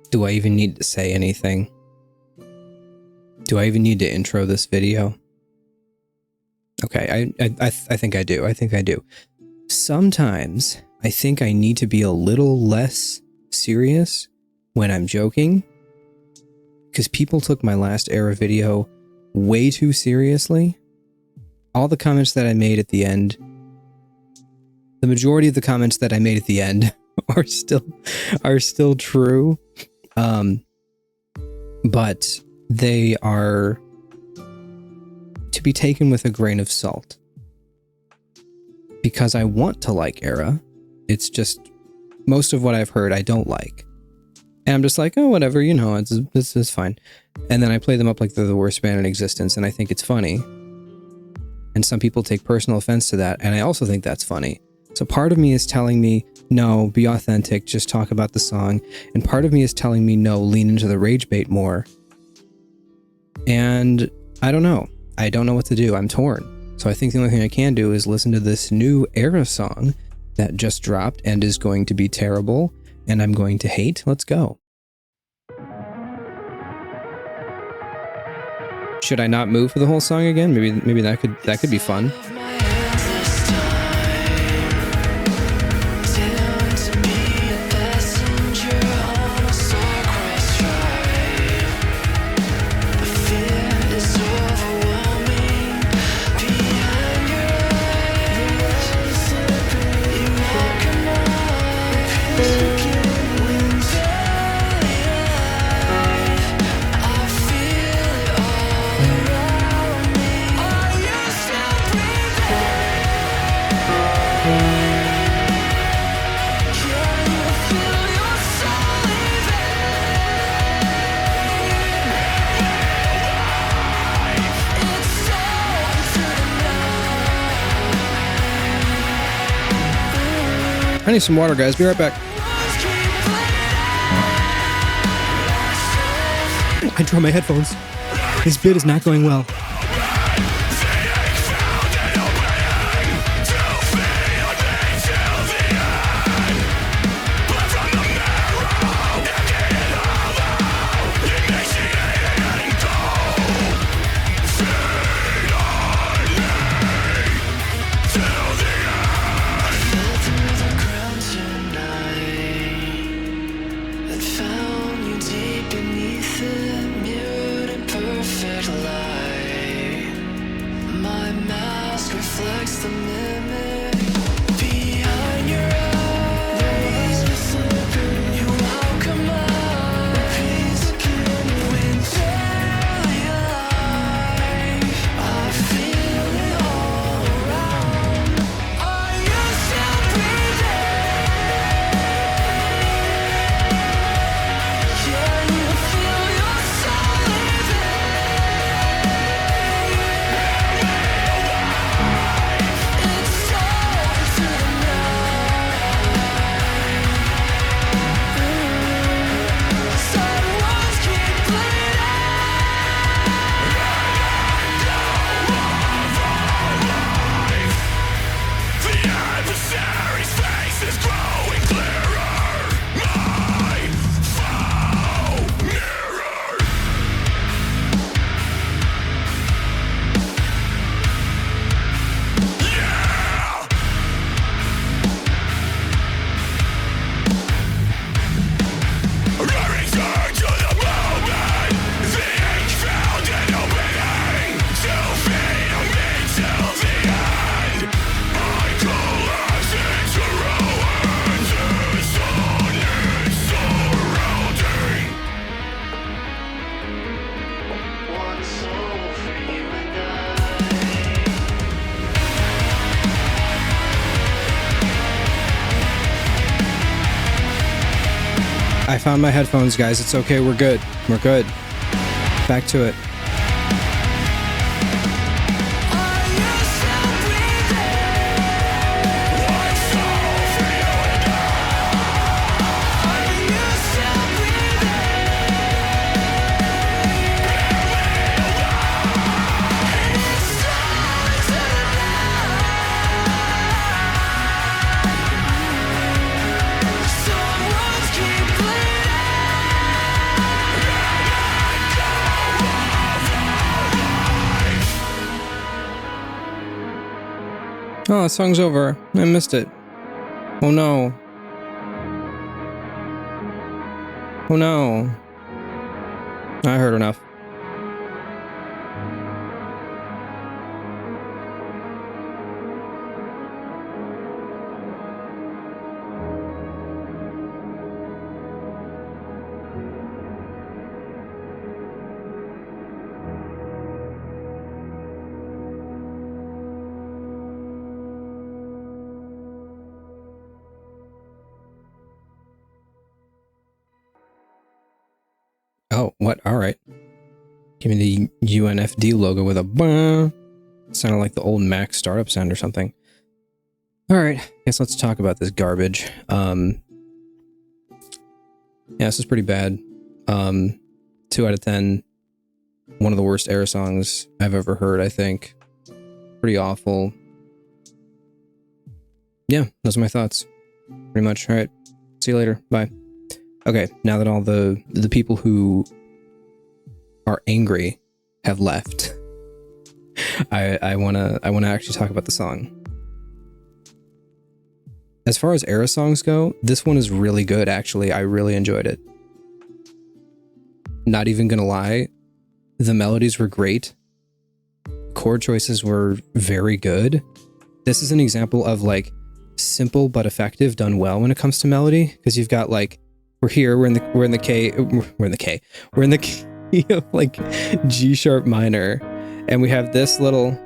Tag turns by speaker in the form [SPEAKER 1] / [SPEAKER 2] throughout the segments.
[SPEAKER 1] Do I even need to say anything? Do I even need to intro this video? Okay, I think I do. I think I do. Sometimes I think I need to be a little less serious when I'm joking, because people took my last ERRA video way too seriously. All the comments that I made at the end, the majority of the comments that I made at the end are still true. But they are to be taken with a grain of salt. Because I want to like ERRA, it's just most of what I've heard I don't like. And I'm just like, oh, whatever, you know, this is fine. And then I play them up like they're the worst band in existence, and I think it's funny. And some people take personal offense to that, and I also think that's funny. So part of me is telling me, no, be authentic, just talk about the song. And part of me is telling me, no, lean into the rage bait more. And I don't know. I don't know what to do. I'm torn. So I think the only thing I can do is listen to this new ERRA song that just dropped and is going to be terrible, and I'm going to hate. Let's go. Should I not move for the whole song again? Maybe that could be fun. I need some water, guys. Be right back. I dropped my headphones. This bit is not going well. I found my headphones, guys. It's okay. We're good. We're good. Back to it. Oh, the song's over. I missed it. Oh no. Oh no. I heard enough. Oh, what? All right. Give me the UNFD logo with a bah. Sounded like the old Mac startup sound or something. All right, guess let's talk about this garbage. Yeah, this is pretty bad. 2 out of 10. One of the worst ERRA songs I've ever heard, I think. Pretty awful. Yeah, those are my thoughts. Pretty much. All right. See you later. Bye. Okay, now that all the people who are angry have left, I wanna actually talk about the song. As far as ERRA songs go, this one is really good, actually. I really enjoyed it. Not even gonna lie, the melodies were great. Chord choices were very good. This is an example of like simple but effective done well when it comes to melody, because you've got like we're in the key of like G sharp minor, and we have this little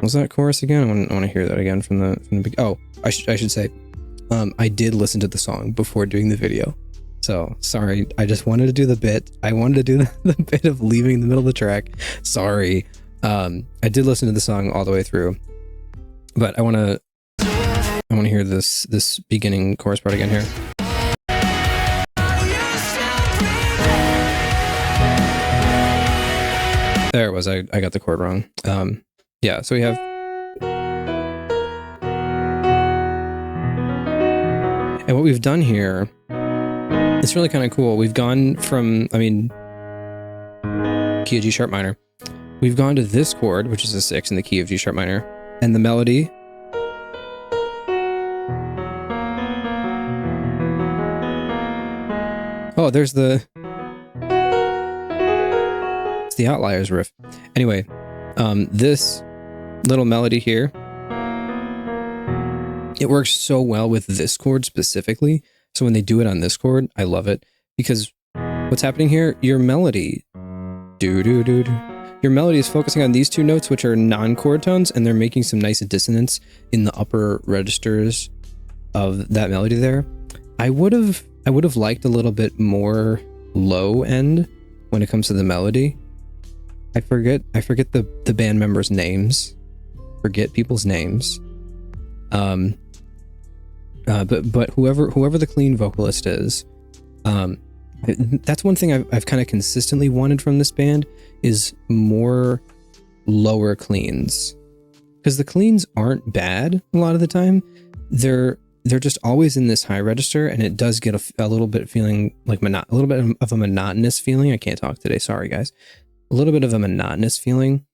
[SPEAKER 1] was that chorus again? I want to hear that again from the beginning. Oh, I should say, I did listen to the song before doing the video. So sorry, I just wanted to do the bit. I wanted to do the bit of leaving in the middle of the track. Sorry. I did listen to the song all the way through, but I want to hear this beginning chorus part again here. There it was. I got the chord wrong. Yeah, so we have and what we've done here, it's really kind of cool. We've gone from, I mean, key of G sharp minor. We've gone to this chord, which is a 6 in the key of G sharp minor, and the melody. Oh, there's it's the Outliers riff. Anyway, this little melody here, it works so well with this chord specifically. So when they do it on this chord, I love it, because what's happening here, your melody, your melody is focusing on these 2 notes, which are non-chord tones, and they're making some nice dissonance in the upper registers of that melody there. I would have liked a little bit more low end when it comes to the melody. I forget the band members' names. Forget people's names. But whoever the clean vocalist is, that's one thing I've kind of consistently wanted from this band, is more lower cleans, because the cleans aren't bad a lot of the time. They're just always in this high register, and it does get a little bit feeling like a little bit of a monotonous feeling. I can't talk today. Sorry, guys. A little bit of a monotonous feeling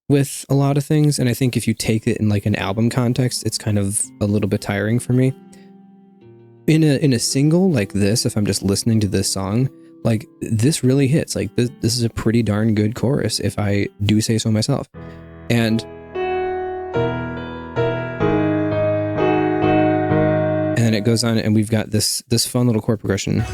[SPEAKER 1] with a lot of things, and I think if you take it in like an album context, it's kind of a little bit tiring for me. In a single like this, if I'm just listening to this song, like this really hits. Like this is a pretty darn good chorus, if I do say so myself. And then it goes on, and we've got this fun little chord progression.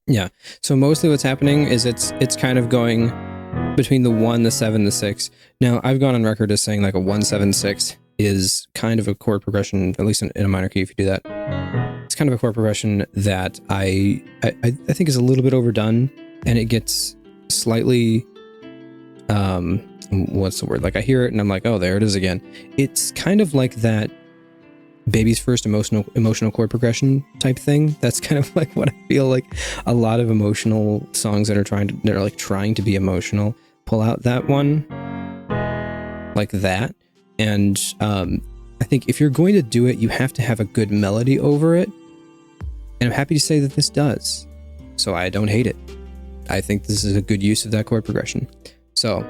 [SPEAKER 1] Yeah, so mostly what's happening is it's kind of going between the 1, the 7, the 6. Now, I've gone on record as saying like a 1, 7, 6 is kind of a chord progression, at least in a minor key if you do that. It's kind of a chord progression that I think is a little bit overdone, and it gets slightly, what's the word? Like I hear it and I'm like, oh, there it is again. It's kind of like that baby's first emotional chord progression type thing. That's kind of like what I feel like a lot of emotional songs that are trying to be emotional pull out that one like that. And I think if you're going to do it, you have to have a good melody over it. And I'm happy to say that this does. So I don't hate it. I think this is a good use of that chord progression. So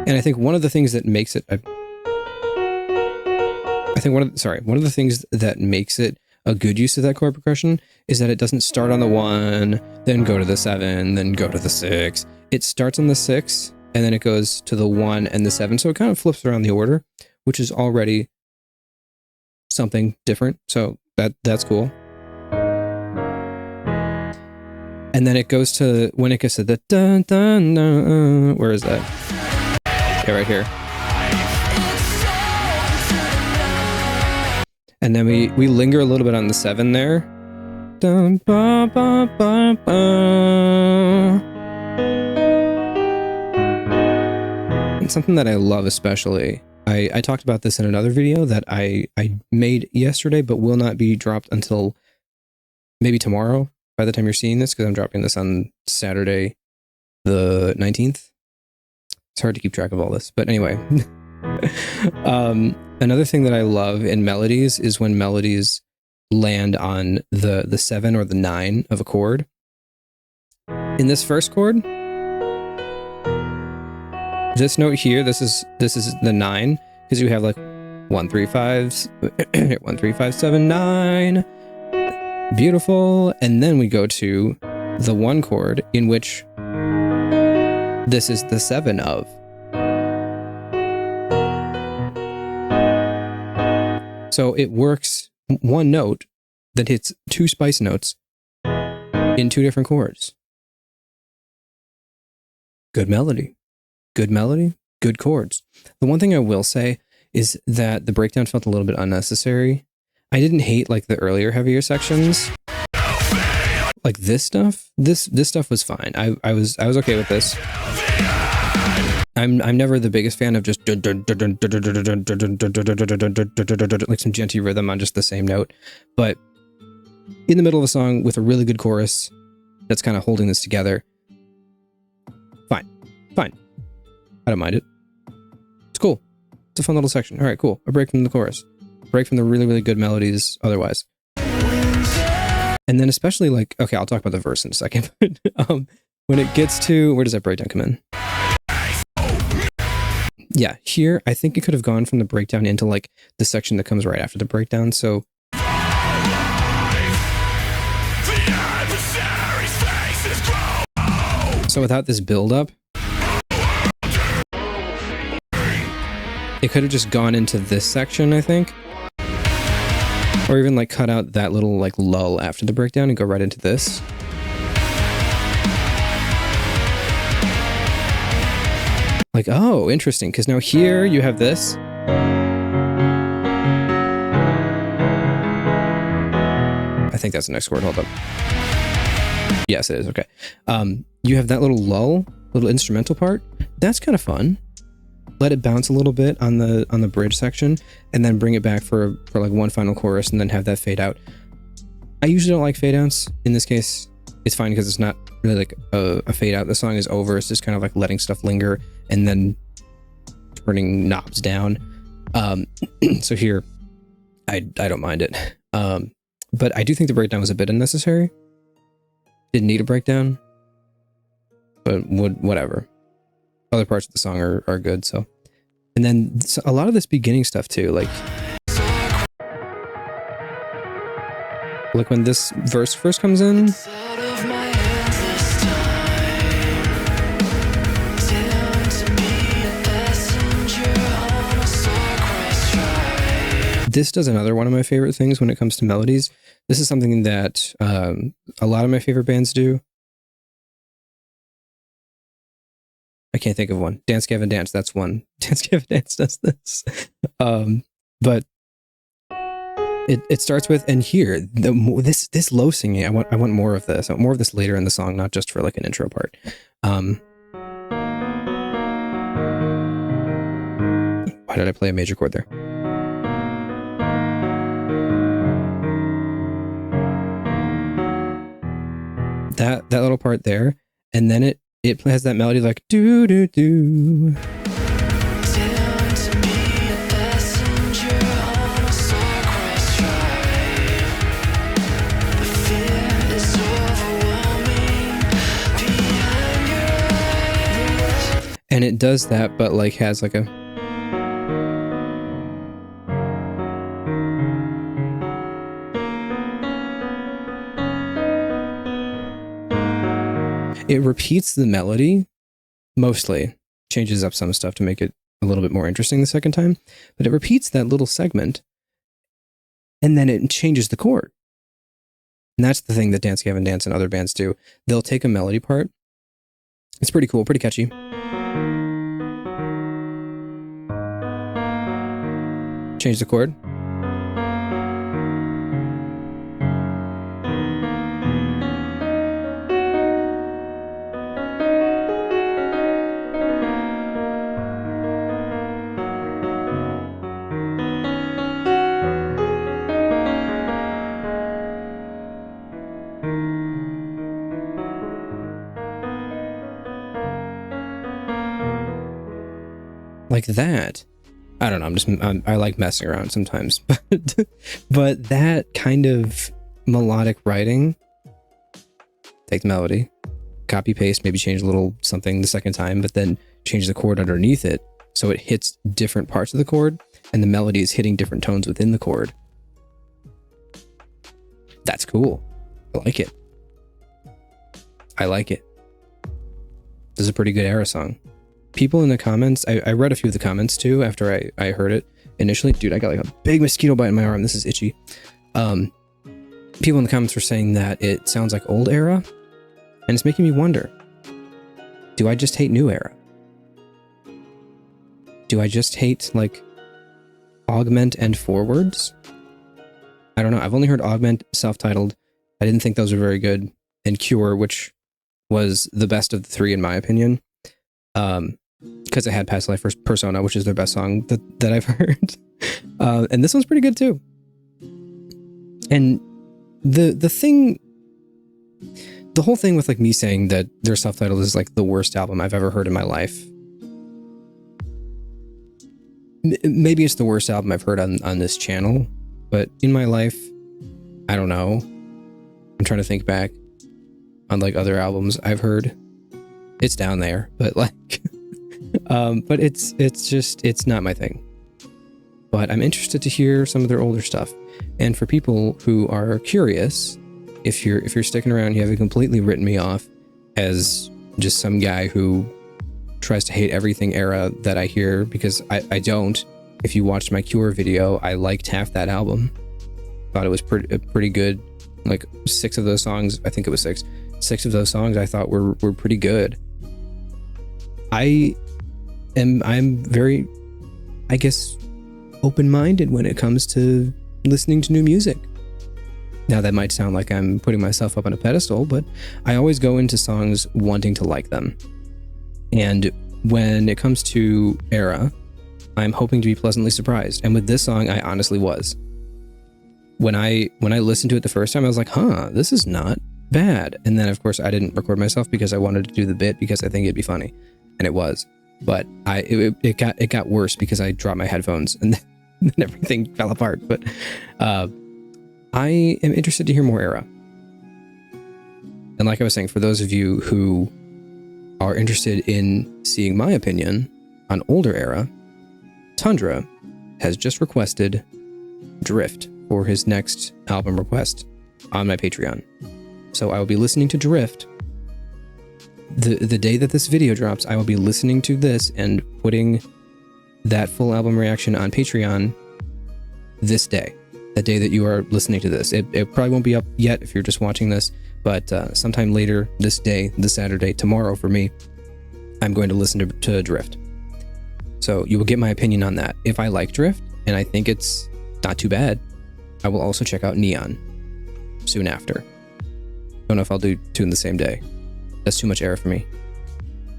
[SPEAKER 1] and I think one of the things that makes it one of the things that makes it a good use of that chord progression is that it doesn't start on the 1, then go to the 7, then go to the 6. It starts on the 6 and then it goes to the 1 and the 7. So it kind of flips around the order, which is already something different. So that's cool. And then it goes to, when it gets to the dun dun dun, where is that? Okay, right here. And then we linger a little bit on the 7 there. Dun, ba, ba, ba, ba. And something that I love especially, I talked about this in another video that I made yesterday, but will not be dropped until maybe tomorrow by the time you're seeing this, because I'm dropping this on Saturday the 19th. It's hard to keep track of all this, but anyway. Another thing that I love in melodies is when melodies land on the 7 or the 9 of a chord. In this first chord, this note here, this is the 9, because you have like 1 3 5 1 3 5 7 9. Beautiful. And then we go to the 1 chord in which this is the 7 of. So it works, one note that hits 2 spice notes in 2 different chords. Good melody. Good melody, good chords. The one thing I will say is that the breakdown felt a little bit unnecessary. I didn't hate like the earlier heavier sections. Like this stuff, this stuff was fine. I was okay with this. I'm never the biggest fan of just like some genty rhythm on just the same note, but in the middle of a song with a really good chorus that's kind of holding this together, fine. I don't mind it. It's cool. It's a fun little section. All right, cool. A break from the chorus, break from the really, really good melodies otherwise. And then especially like, okay, I'll talk about the verse in a second. When it gets to, where does that breakdown come in? Yeah, here, I think it could have gone from the breakdown into like the section that comes right after the breakdown. So without this build up, it could have just gone into this section, I think. Or even like cut out that little like lull after the breakdown and go right into this. Like, oh, interesting, because now here you have this. I think that's the next chord, hold up. Yes, it is, okay. You have that little lull, little instrumental part. That's kind of fun. Let it bounce a little bit on the bridge section, and then bring it back for like one final chorus, and then have that fade out. I usually don't like fade outs. In this case, it's fine because it's not really like a fade out. The song is over. It's just kind of like letting stuff linger and then turning knobs down. So here, I don't mind it. But I do think the breakdown was a bit unnecessary. Didn't need a breakdown, but whatever. Other parts of the song are good. So, and then a lot of this beginning stuff too, like when this verse first comes in. This does another one of my favorite things when it comes to melodies. This is something that a lot of my favorite bands do. I can't think of one. Dance Gavin Dance, that's one. Dance Gavin Dance does this. But it starts with, and here, this low singing, I want more of this. I want more of this later in the song, not just for like an intro part. did I play a major chord there? That little part there, and then it has that melody like do do do. And it does that, but like has like a it repeats the melody mostly, changes up some stuff to make it a little bit more interesting the second time, but it repeats that little segment and then it changes the chord. And that's the thing that Dance Gavin Dance and other bands do. They'll take a melody part. It's pretty cool, pretty catchy. Change the chord. Like that. I don't know. I like messing around sometimes, but that kind of melodic writing, take the melody, copy paste, maybe change a little something the second time, but then change the chord underneath it so it hits different parts of the chord and the melody is hitting different tones within the chord. That's cool. I like it. I like it. This is a pretty good ERRA song. People in the comments, I read a few of the comments too after I heard it initially. Dude, I got like a big mosquito bite in my arm. This is itchy. People in the comments were saying that it sounds like old ERRA, and it's making me wonder, do I just hate new ERRA? Do I just hate like augment and forwards? I don't know. I've only heard augment, self-titled. I didn't think those were very good. And Cure, which was the best of the three in my opinion. Because it had Past Life Persona, which is their best song that I've heard. And this one's pretty good too. And the whole thing with like me saying that their self-titled is like the worst album I've ever heard in my life. Maybe it's the worst album I've heard on this channel, but in my life, I don't know. I'm trying to think back on like other albums I've heard. It's down there, but like, but it's not my thing. But I'm interested to hear some of their older stuff. And for people who are curious, if you're sticking around, you haven't completely written me off as just some guy who tries to hate everything ERRA that I hear, because I don't. If you watched my Cure video, I liked half that album. Thought it was pretty good. Like 6 of those songs, I think it was 6. 6 of those songs I thought were pretty good. I'm very, I guess, open-minded when it comes to listening to new music. Now that might sound like I'm putting myself up on a pedestal, but I always go into songs wanting to like them. And when it comes to ERRA, I'm hoping to be pleasantly surprised. And with this song, I honestly was. When I listened to it the first time, I was like, huh, this is not bad. And then of course I didn't record myself because I wanted to do the bit because I think it'd be funny. And it was. But it got worse because I dropped my headphones and then everything fell apart. But I am interested to hear more ERRA. And like I was saying, for those of you who are interested in seeing my opinion on older ERRA, Tundra has just requested Drift for his next album request on my Patreon. So I will be listening to Drift. The day that this video drops, I will be listening to this and putting that full album reaction on Patreon this day, the day that you are listening to this. It probably won't be up yet if you're just watching this, but sometime later this day, this Saturday, tomorrow for me, I'm going to listen to Drift. So you will get my opinion on that. If I like Drift, and I think it's not too bad, I will also check out Neon soon after. Don't know if I'll do 2 in the same day. That's too much ERRA for me.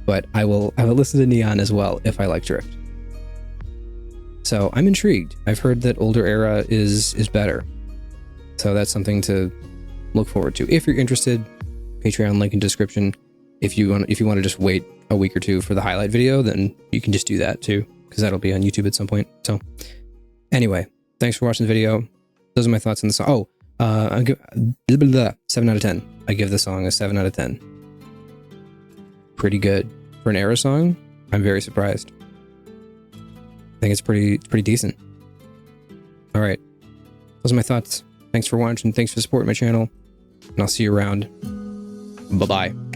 [SPEAKER 1] But I will listen to Neon as well if I like Drift. So I'm intrigued. I've heard that older era is better. So that's something to look forward to. If you're interested, Patreon link in description. If you want to just wait a week or two for the highlight video, then you can just do that too, because that'll be on YouTube at some point. So anyway, thanks for watching the video. Those are my thoughts on the song. I give 7 out of 10. I give the song a 7 out of 10. Pretty good for an Era song. I'm very surprised. I think it's pretty decent. All right, those are my thoughts. Thanks for watching. Thanks for supporting my channel, and I'll see you around. Bye bye.